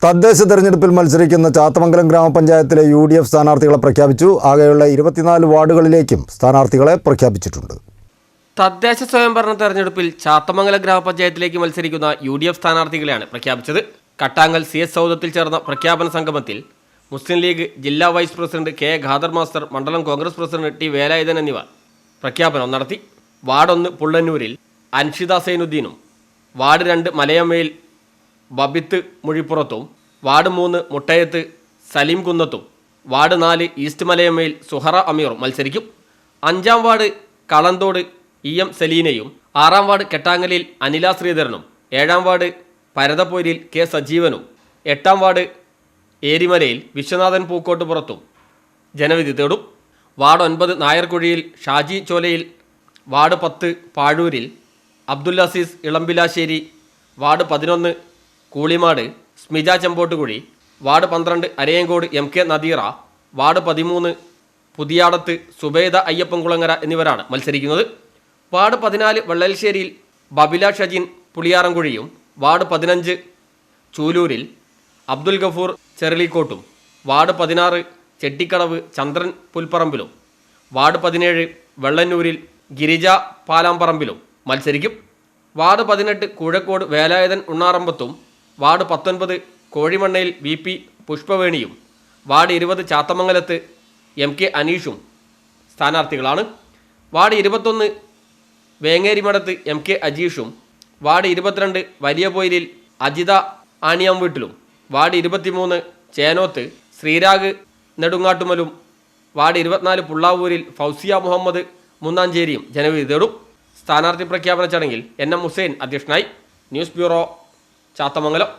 തദ്ദേശ തെരഞ്ഞെടുപ്പിൽ മത്സരിക്കുന്ന ചാത്തമംഗലം ഗ്രാമപഞ്ചായത്തിലെ UDF സ്ഥാനാർത്ഥികളെ പ്രഖ്യാപിച്ചു. ആകെയുള്ള 24 വാർഡുകളിലേക്കും സ്ഥാനാർത്ഥികളെ പ്രഖ്യാപിച്ചിട്ടുണ്ട്. തദ്ദേശ സ്വയംഭരണ തെരഞ്ഞെടുപ്പിൽ ചാത്തമംഗലം ഗ്രാമപഞ്ചായത്തിലേക്ക് മത്സരിക്കുന്ന UDF സ്ഥാനാർത്ഥികളെയാണ് പ്രഖ്യാപിച്ചത്. കട്ടാങ്ങൽ CS സൗധത്തിൽ ചേർന്ന പ്രഖ്യാപന സംഗമത്തിൽ മുസ്ലിം ലീഗ് ജില്ലാ vice president K. Khader master, മണ്ഡലം കോൺഗ്രസ് പ്രസിഡന്റ് T. വേലായുധൻ എന്നിവർ പ്രഖ്യാപനം നടത്തി. വാർഡ് 1 പുള്ളന്നൂരിൽ അൻഷിത സൈനുദ്ദീനും, വാർഡ് 2 മലയമ്മയിൽ ബബിത്ത് മുഴിപ്പുറത്തും, വാർഡ് 3 മുട്ടയത്ത് സലീം കുന്നത്തും, വാർഡ് 4 ഈസ്റ്റ് മലയമ്മയിൽ സുഹറ അമീറും മത്സരിക്കും. 5-ാം വാർഡ് കളന്തോട് EM സലീനയും, 6-ാം വാർഡ് കെട്ടാങ്ങലിൽ അനില ശ്രീധരനും, 7-ാം വാർഡ് പരതപ്പൊരിയിൽ K. സജീവനും, 8-ാം വാർഡ് ഏരിമലയിൽ വിശ്വനാഥൻ പൂക്കോട്ടുപുറത്തും ജനവിധി തേടും. വാർഡ് 9 നായർക്കുഴിയിൽ ഷാജി ചോലയിൽ, വാർഡ് 10 പാഴൂരിൽ Abdul Azeez Elambilassery, ward 11 Koolimad Smija Chempottukuzhi, ward 12 Arayankode MK Nadeera, ward 13 Puthiyadath Subaida Ayyappankulangara എന്നിവരാണ് മത്സരിക്കുന്നത്. വാർഡ് 14 വെള്ളൽശ്ശേരിയിൽ ബബില ഷജീൻ പുളിയാറൻകുഴിയും, വാർഡ് 15 ചൂലൂരിൽ അബ്ദുൽ ഗഫൂർ ചെറിളിക്കോട്ടും, വാർഡ് 16 ചെട്ടിക്കടവ് ചന്ദ്രൻ പുൽപ്പറമ്പിലും, വാർഡ് 17 വെള്ളന്നൂരിൽ ഗിരിജ പാലാമ്പറമ്പിലും മത്സരിക്കും. വാർഡ് 18 കൂഴക്കോട് വേലായുധൻ ഉണ്ണാറമ്പത്തും, വാർഡ് 19 കോഴിമണ്ണയിൽ VP പുഷ്പവേണിയും, വാർഡ് 20 ചാത്തമംഗലത്ത് MK അനീഷും സ്ഥാനാർത്ഥികളാണ്. വാർഡ് 21 വേങ്ങേരിമഠത്ത് MK അജീഷും, വാർഡ് 22 വലിയ പൊയിലിൽ അജിത ആണിയാം വീട്ടിലും, വാർഡ് 23 ചേനോത്ത് ശ്രീരാഗ് നെടുങ്ങാട്ടുമലും, വാർഡ് 24 പുള്ളാവൂരിൽ ഫൗസിയ മുഹമ്മദ് മുന്നാഞ്ചേരിയും ജനവിധി തേടും. സ്ഥാനാർത്ഥി പ്രഖ്യാപന ചടങ്ങിൽ NM ഹുസൈൻ അധ്യക്ഷനായി. News bureau, Chathamangalam.